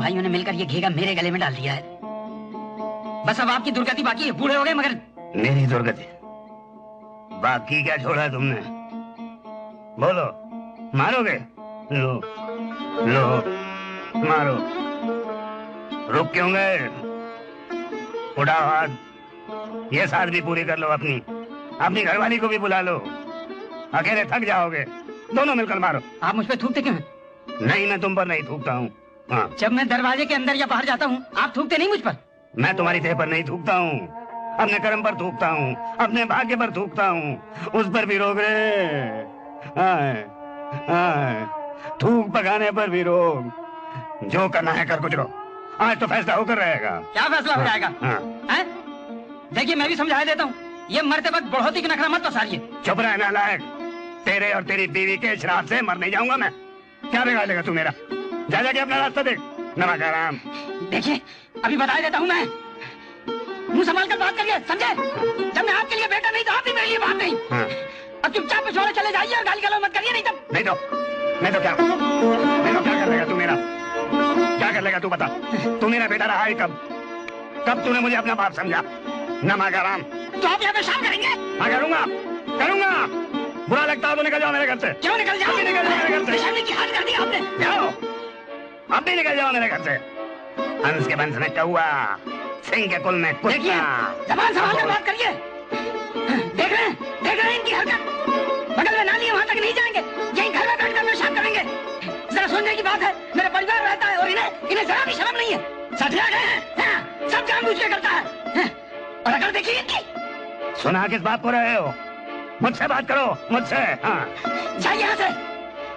भाइयों ने मिलकर ये घेगा मेरे गले में डाल दिया है। बस अब आपकी दुर्गति बाकी है। बूढ़े हो गए मगर मेरी दुर्गति बाकी क्या छोड़ा तुमने? बोलो, मारोगे? लो लो मारो। रुक क्यों गए? उठाओ हाथ। ये साथ भी पूरी कर लो। अपनी घरवाली को भी बुला लो। अकेले थक जाओगे। दोनों मिलकर मारो। आप मुझ पे थूकते क्यों हैं? नहीं, मैं तुम पर नहीं थूकता हूँ। हाँ। जब मैं दरवाजे के अंदर या बाहर जाता हूँ आप थूकते नहीं मुझ पर? मैं तुम्हारी देह पर नहीं थूकता हूँ, अपने कर्म पर थूकता हूँ, अपने भाग्य पर थूकता हूँ। उस पर भी रोक रे। थूक पकाने पर भी रोक। जो करना है कर गुजरो। आज तो फैसला होकर रहेगा। क्या फैसला हो जाएगा? देखिए मैं भी समझा देता हूँ, ये मरते वक्त बढ़ोती की नखरा मत पसारिए। चुप रह नालायक। तेरे और तेरी बीवी के श्राप से मर नहीं जाऊंगा मैं। क्या बिगाड़ लेगा तू मेरा? जा जाके अपना रास्ता देख। नमक आराम। देखिए अभी बता देता हूँ मैं। मुंह संभाल कर बात करिए, समझे? जब मैं आपके लिए बेटा नहीं तो आप भी मेरे लिए बात नहीं। अब चुपचाप पिछवाड़े चले जाइए और गाली गलौज मत करिए, नहीं तो क्या कर लेगा तू मेरा? क्या कर लेगा तू बता? तू मेरा बेटा रहा है कब तूने मुझे अपना बाप समझा? नमक आराम। तो आप यहाँ पे शाम करेंगे? हाँ करूंगा। बुरा लगता है तो निकल जाओ मेरे घर से। क्यों निकल जाओ? निकल जाओ मेरे घर से। शर्म की हाथ कर दी आपने। जाओ, अब भी निकल जाओ मेरे घर से। हंस के वंश में कौवा, सिंह के कुल में कुत्ता। जबान संभाल कर बात करिए। देख रहे हैं इनकी हरकत। बगल में नाली है, वहाँ तक नहीं जाएंगे। यहीं घर में बैठकर पेशाब करेंगे। जरा सुनने की बात है, मेरा परिवार रहता है और इन्हें जरा भी शर्म नहीं है। सठिया गए हैं, सब जानबूझ के करता है। और अगर देखिए इनकी। सुना किस बात को रहे हो? मुझसे बात करो, मुझसे। जाइए यहाँ से।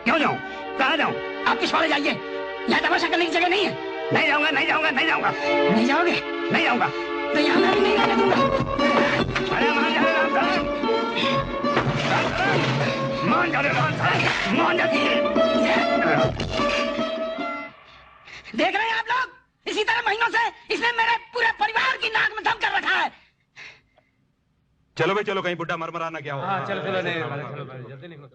क्यों जाऊँ? कहाँ जाऊँ? आप पिछवाड़े जाइए, यहाँ तमाशा करने की जगह नहीं है। नहीं जाऊंगा। नहीं जाओगे? नहीं जाऊंगा। तो यहाँ मैं भी नहीं रहने दूंगा। अरे मान जा देख रहे हैं आप लोग? इसी तरह महीनों से इसने मेरे पूरे परिवार की नाक में दम कर रखा है। चलो भाई चलो, कहीं बुड्ढा मरमरा ना क्या हो। हाँ चलो जल्दी निकलो।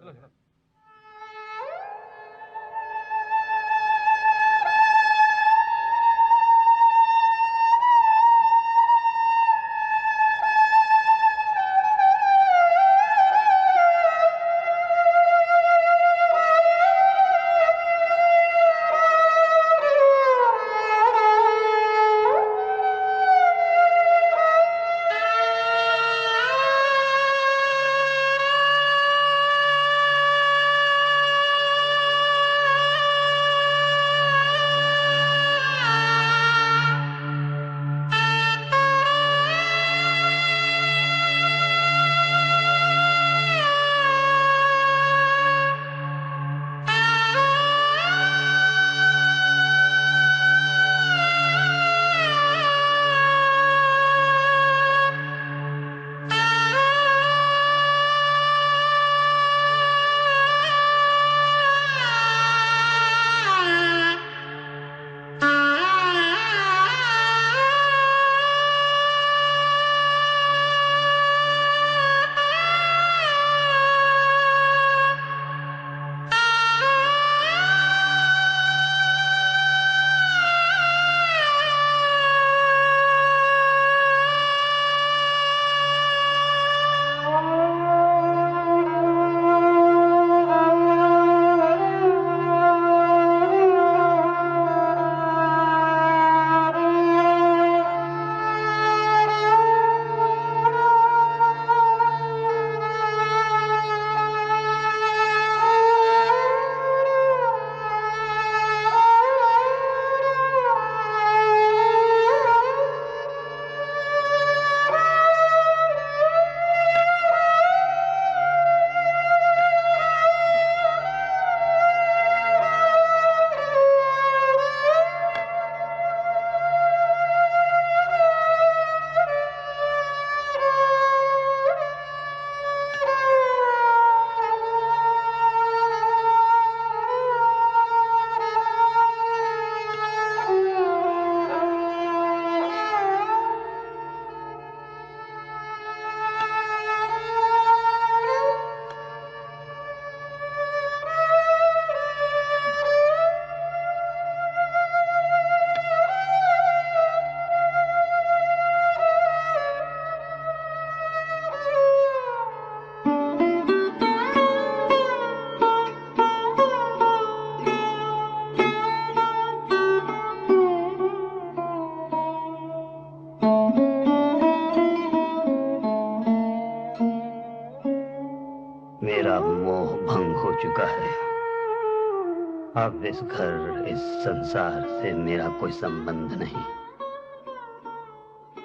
अब इस घर, इस संसार से मेरा कोई संबंध नहीं।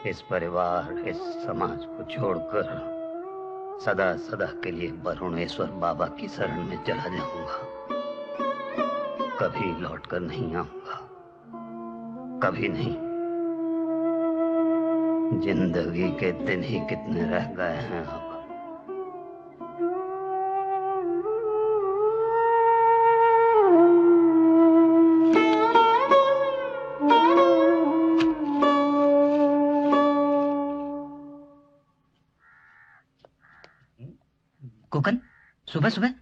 इस परिवार, इस समाज को छोड़कर सदा सदा के लिए वरुणेश्वर बाबा की शरण में चला जाऊंगा। कभी लौटकर नहीं आऊंगा, कभी नहीं। जिंदगी के दिन ही कितने रह गए हैं अब। कोकन, सुबह सुबह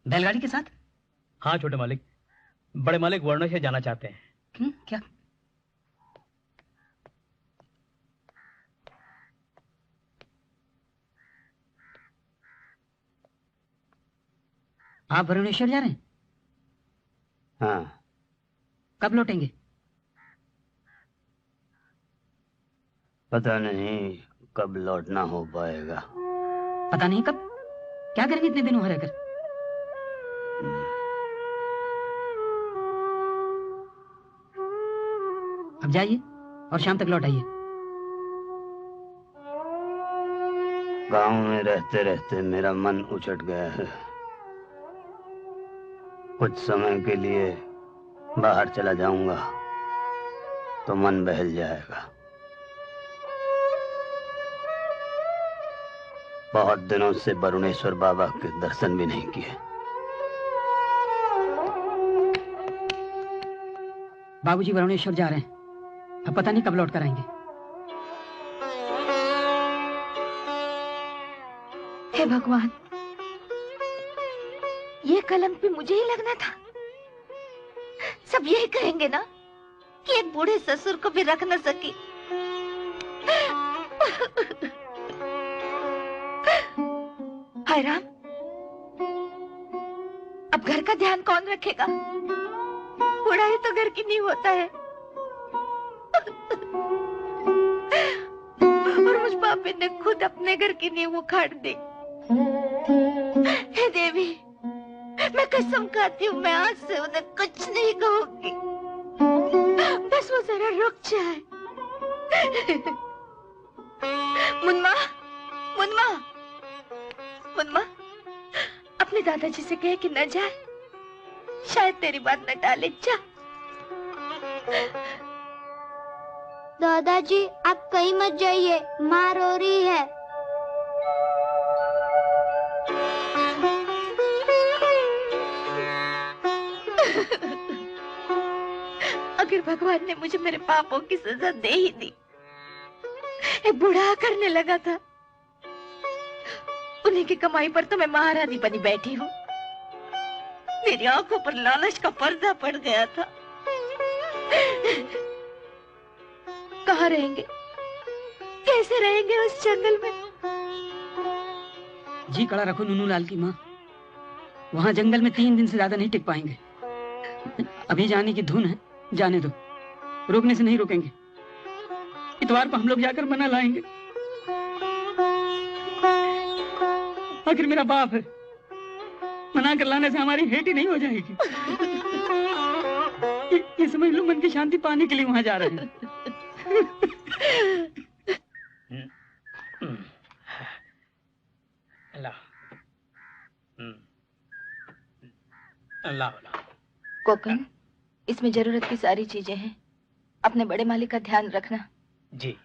बैलगाड़ी के साथ? हाँ छोटे मालिक, बड़े मालिक वर्णेश्वर जाना चाहते हैं। क्या? आप वरुणेश्वर जा रहे हैं? हाँ। कब लौटेंगे? पता नहीं कब लौटना हो पाएगा। पता नहीं कब? क्या करेंगे इतने दिन वहां रहकर? अब जाइए और शाम तक लौट आइए। गांव में रहते रहते मेरा मन उचट गया है। कुछ समय के लिए बाहर चला जाऊंगा तो मन बहल जाएगा। बहुत दिनों से वरुणेश्वर बाबा के दर्शन भी नहीं किए। बाबूजी वरुणेश्वर जा रहे हैं, अब पता नहीं कब लौट कर आएंगे। हे भगवान, ये कलंक भी मुझे ही लगना था। सब यही कहेंगे ना कि एक बूढ़े ससुर को भी रख न सकी। हाय राम, अब घर का ध्यान कौन रखेगा? बूढ़ा ही तो घर की नींव होता है। और मुझ पापी ने खुद अपने घर की नींव उखाड़ दी। हे देवी, मैं कसम खाती हूँ, मैं आज से उन्हें कुछ नहीं कहूंगी। बस वो जरा रुक जाए। मुन्मा, मुन्मा, मुन्मा, अपने दादाजी से कहे कि न जाए, शायद तेरी बात न टाले। जा। दादाजी आप कहीं मत जाइए, माँ रो रही है। अगर भगवान ने मुझे मेरे पापों की सजा दे ही दी। एक बूढ़ा करने लगा था, उन्हीं की कमाई पर तो मैं महारानी बनी बैठी हूँ। मेरी आंखों पर लालच का पर्दा पड़ गया था। कहाँ रहेंगे, कैसे रहेंगे उस जंगल में? जी कड़ा रखो नूनू लाल की माँ, वहां जंगल में 3 दिन से ज्यादा नहीं टिक पाएंगे। अभी जाने की धुन है, जाने दो, रोकने से नहीं रोकेंगे। इतवार को हम लोग जाकर मना लाएंगे। आखिर मेरा बाप है, मना कर लाने से हमारी हेटी नहीं हो जाएगी। ये समझ लो मन की शांति पाने के लिए वहां जा रहे हैं। कोकन, इसमें जरूरत की सारी चीजें हैं। अपने बड़े मालिक का ध्यान रखना। जी।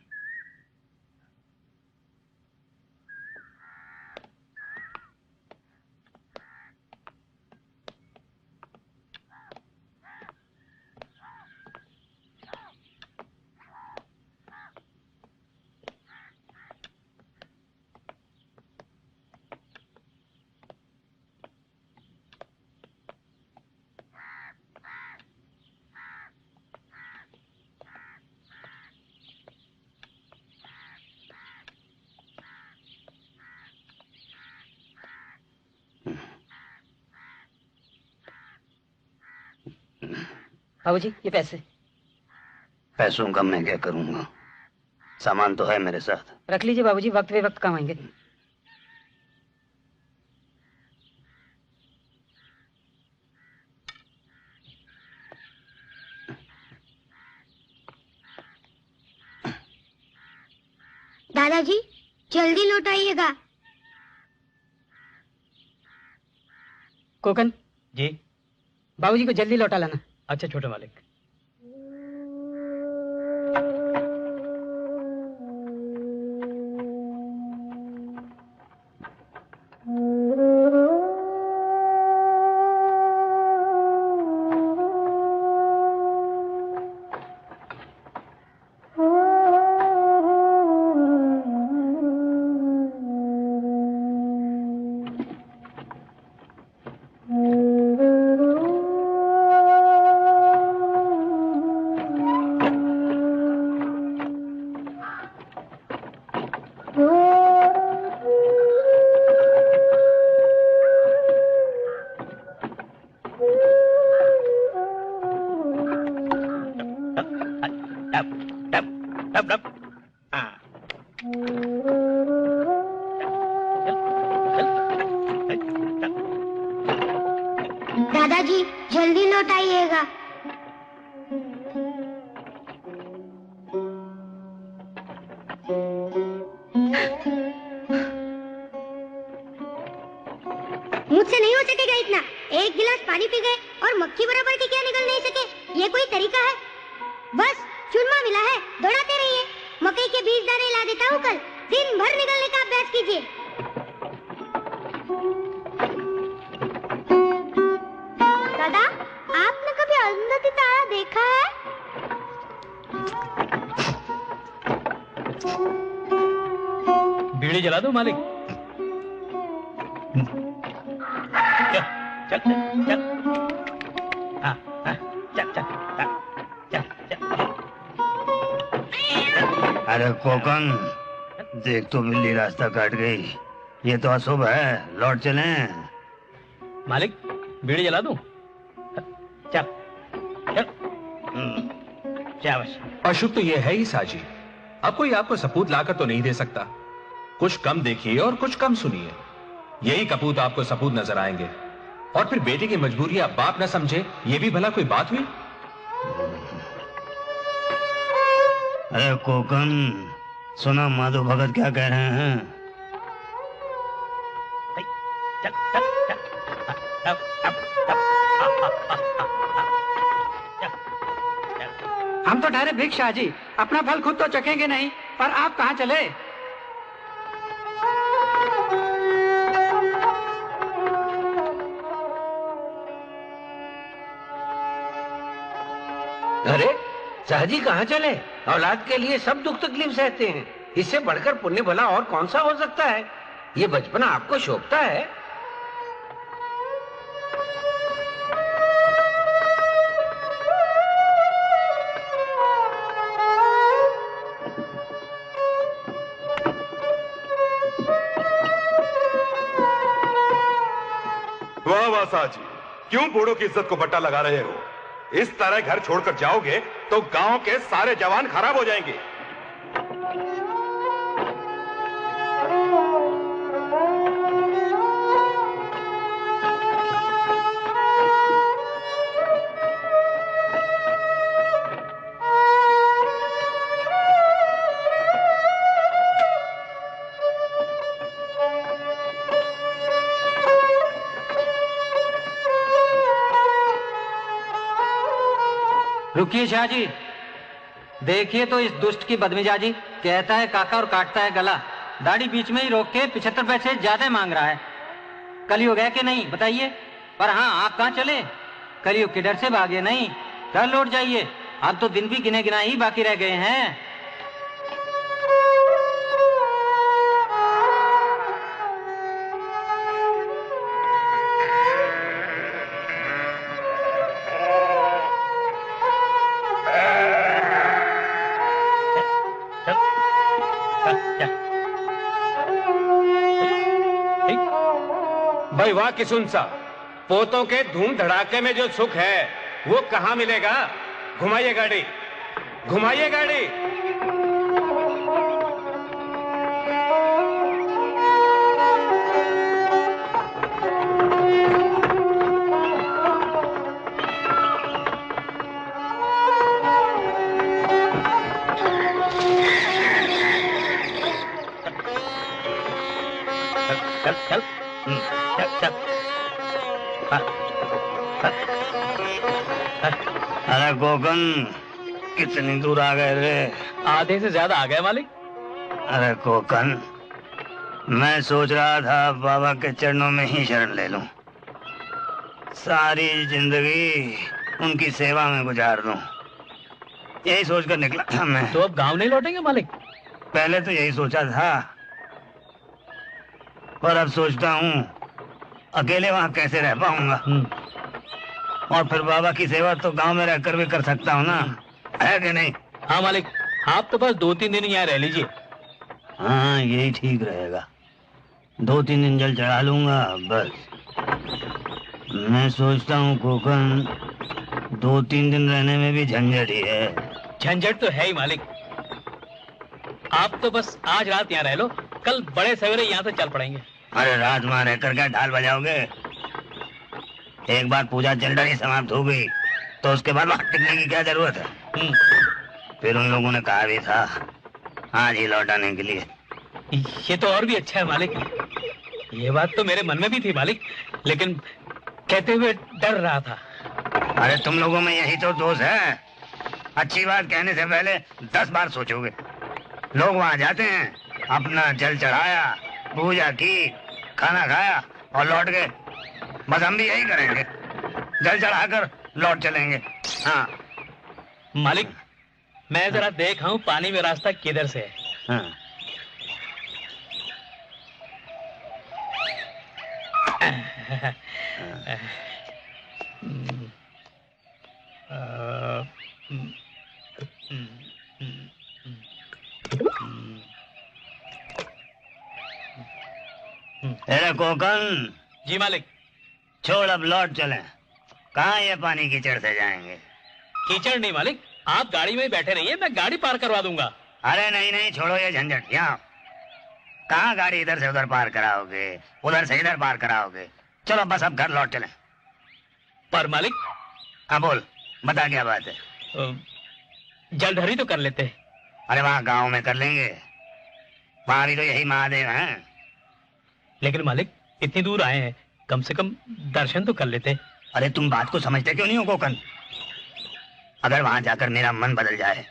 बाबूजी ये पैसे। पैसों का मैं क्या करूंगा, सामान तो है मेरे साथ। रख लीजिए बाबूजी, वक्त पे वक्त काम आएंगे। दादाजी जल्दी लौट आइएगा। कोकन जी। बाबूजी को जल्दी लौटा लाना। अच्छा छोटे मालिक। दादाजी जल्दी लौट आइएगा। मुझसे नहीं हो सकेगा इतना। एक गिलास पानी पी गए और मक्खी बराबर टिकिया निकल नहीं सके। ये कोई तरीका है? बस चूरमा मिला है, दौड़ाते रहिए। मकई के बीज दाने ला देता हूँ कल। दिन भर निकलने का अभ्यास कीजिए। दादा, आपने कभी अरुंधति तारा देखा है? बीड़ी जला दो मालिक। चल चल चल हाँ हाँ चल चल चल चल। अरे कोकन, देख तो बिल्ली रास्ता काट गई। ये तो अशुभ है, लौट चलें। मालिक बीड़ी जला दूं? चल चल शाबाश। अशुभ तो ये है ही साजी। अब कोई आपको सपूत लाकर तो नहीं दे सकता। कुछ कम देखिए और कुछ कम सुनिए। यही कपूत आपको सपूत नजर आएंगे। और फिर बेटे की मजबूरी आप बाप न समझे, ये भी भला कोई बात हुई? अरे कोकन, सुना माधो भगत क्या कह रहे हैं? चल चल चल हम तो ठहरे भिक्षा जी, अपना फल खुद तो चखेंगे नहीं, पर आप कहाँ चले? अरे शाहजी कहाँ चले? औलाद के लिए सब दुख तकलीफ सहते हैं। इससे बढ़कर पुण्य भला और कौन सा हो सकता है? ये बचपना आपको शोभता है? वाह वाह साजी, क्यों बूढ़ों की इज्जत को बट्टा लगा रहे हो? इस तरह घर छोड़कर जाओगे तो गांव के सारे जवान खराब हो जाएंगे। रुकिए शाहजी, देखिए तो इस दुष्ट की बदमिजाजी। कहता है काका और काटता है गला। दाढ़ी बीच में ही रोक के 75 पैसे ज्यादा मांग रहा है। कलयुग है कि नहीं बताइए? पर हाँ, आप कहाँ चले? कलयुग के डर से भागे नहीं, कल लौट जाइए। अब तो दिन भी गिने गिना ही बाकी रह गए हैं। भाई वाह किसुन सा, पोतों के धूम धड़ाके में जो सुख है वो कहाँ मिलेगा? घुमाइए गाड़ी, घुमाइए गाड़ी। अरे गोकन, कितनी दूर आ गए रे? आधे से ज्यादा आ गए मालिक। अरे गोकन, मैं सोच रहा था बाबा के चरणों में ही शरण ले लूं, सारी जिंदगी उनकी सेवा में गुजार दूं। यही सोचकर निकला था मैं। तो अब गांव नहीं लौटेंगे मालिक? पहले तो यही सोचा था, पर अब सोचता हूँ अकेले वहाँ कैसे रह पाऊंगा। और फिर बाबा की सेवा तो गांव में रहकर भी कर सकता हूँ ना, है कि नहीं? हाँ मालिक, आप तो बस 2-3 दिन यहाँ रह लीजिए। हाँ, यही ठीक रहेगा। 2-3 दिन जल चढ़ा लूंगा बस। मैं सोचता हूँ कोकन, 2-3 दिन रहने में भी झंझट ही है। झंझट तो है ही मालिक। आप तो बस आज रात यहाँ रह लो, कल बड़े सवेरे यहाँ से चल पड़ेंगे। अरे रात वहाँ रहकर क्या ढाल बजाओगे? एक बार पूजा चल रही समाप्त हो गई तो उसके बाद वहाँ टिकने की क्या जरूरत है? फिर उन लोगों ने कहा भी था आज ही लौट आने के लिए। ये तो और भी अच्छा है मालिक। ये बात तो मेरे मन में भी थी मालिक, लेकिन कहते हुए डर रहा था। अरे तुम लोगों में यही तो दोष है, अच्छी बात कहने से पहले 10 बार सोचोगे। लोग वहाँ जाते हैं, अपना जल चढ़ाया, पूजा की, खाना खाया और लौट गए। बस हम भी यही करेंगे, जल चढ़ाकर लौट चलेंगे। हाँ मालिक, मैं जरा देख आऊं पानी में रास्ता किधर से है। हाँ। अरे कोकन। जी मालिक। छोड़, अब लौट चलें। कहाँ ये पानी कीचड़ से जाएंगे? कीचड़ नहीं मालिक, आप गाड़ी में ही बैठे रहिए, मैं गाड़ी पार करवा दूंगा। अरे नहीं नहीं, छोड़ो ये झंझट। यहाँ कहाँ गाड़ी इधर से उधर पार कराओगे, उधर से इधर पार कराओगे। चलो बस अब घर लौट चलें। पर मालिक। हाँ बोल, बता क्या बात है? जलधरी तो कर लेते। अरे वहाँ गांव में कर लेंगे, वहाँ भी तो यही महादेव हैं। लेकिन मालिक, इतनी दूर आए हैं, कम से कम दर्शन तो कर लेते। अरे तुम बात को समझते क्यों नहीं हो गोकन? अगर वहां जाकर मेरा मन बदल जाए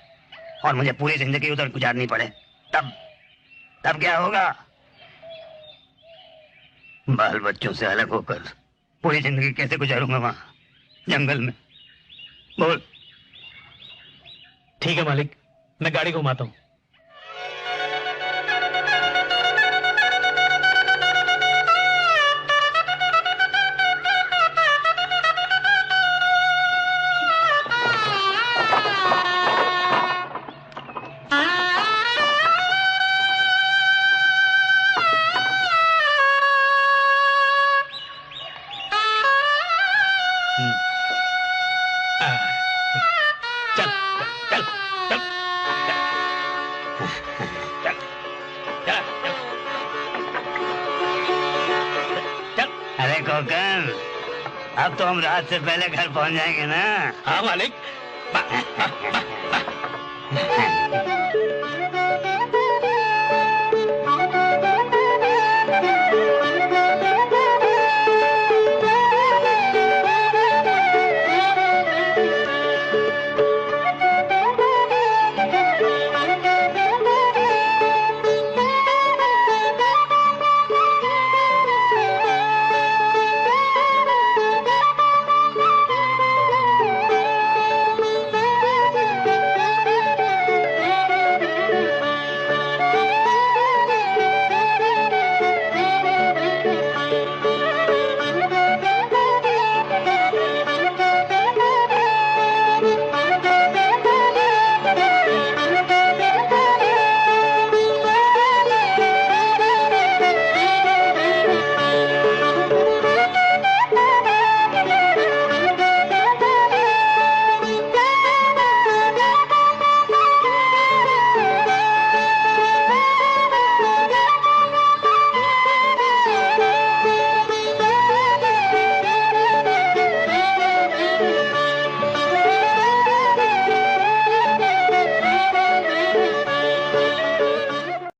और मुझे पूरी जिंदगी उधर गुजारनी पड़े, तब क्या होगा? बाल बच्चों से अलग होकर पूरी जिंदगी कैसे गुजारूंगा वहां जंगल में? बोल। ठीक है मालिक, मैं गाड़ी घुमाता हूँ। अब तो हम रात से पहले घर पहुंच जाएंगे ना? हाँ मालिक।